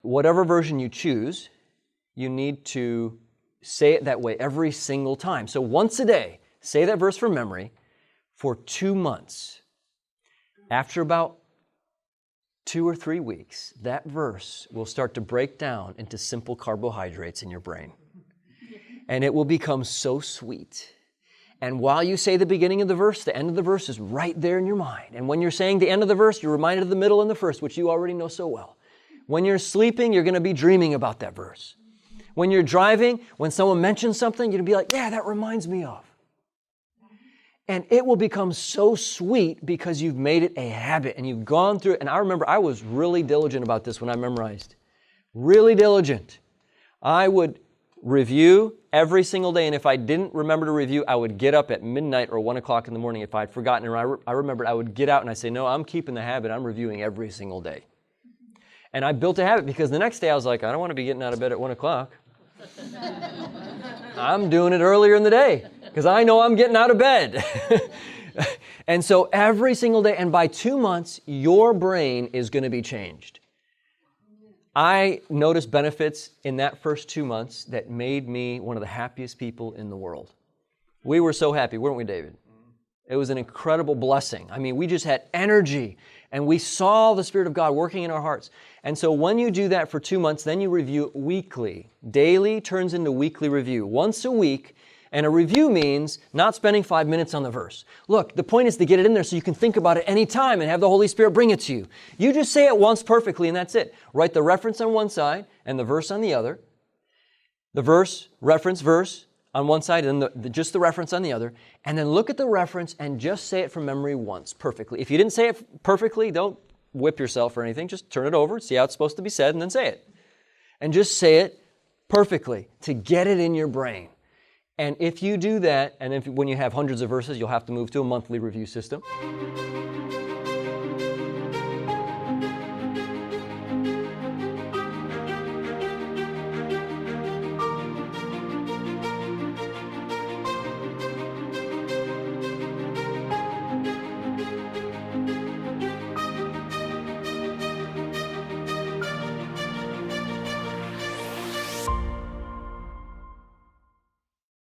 whatever version you choose, you need to say it that way every single time. So once a day, say that verse from memory for 2 months. After about 2 or 3 weeks, that verse will start to break down into simple carbohydrates in your brain. And it will become so sweet. And while you say the beginning of the verse, the end of the verse is right there in your mind. And when you're saying the end of the verse, you're reminded of the middle and the first, which you already know so well. When you're sleeping, you're going to be dreaming about that verse. When you're driving, when someone mentions something, you'll be like, yeah, that reminds me of. And it will become so sweet because you've made it a habit and you've gone through it. And I remember I was really diligent about this when I memorized. Really diligent. I would review every single day, and if I didn't remember to review, I would get up at midnight or 1 o'clock in the morning if I'd forgotten. And I remembered I would get out and I'd say, no, I'm keeping the habit. I'm reviewing every single day. And I built a habit because the next day I was like, I don't want to be getting out of bed at 1 o'clock. I'm doing it earlier in the day because I know I'm getting out of bed. And so every single day, and by 2 months, your brain is going to be changed. I noticed benefits in that first 2 months that made me one of the happiest people in the world. We were so happy, weren't we, David? It was an incredible blessing. I mean, we just had energy, and we saw the Spirit of God working in our hearts. And so when you do that for 2 months, then you review weekly. Daily turns into weekly review. Once a week, and a review means not spending 5 minutes on the verse. Look, the point is to get it in there so you can think about it any time and have the Holy Spirit bring it to you. You just say it once perfectly, and that's it. Write the reference on one side and the verse on the other. The verse, reference, verse on one side, and then just the reference on the other. And then look at the reference and just say it from memory once perfectly. If you didn't say it perfectly, don't whip yourself or anything. Just turn it over, see how it's supposed to be said, and then say it. And just say it perfectly to get it in your brain. And if you do that, and when you have hundreds of verses, you'll have to move to a monthly review system.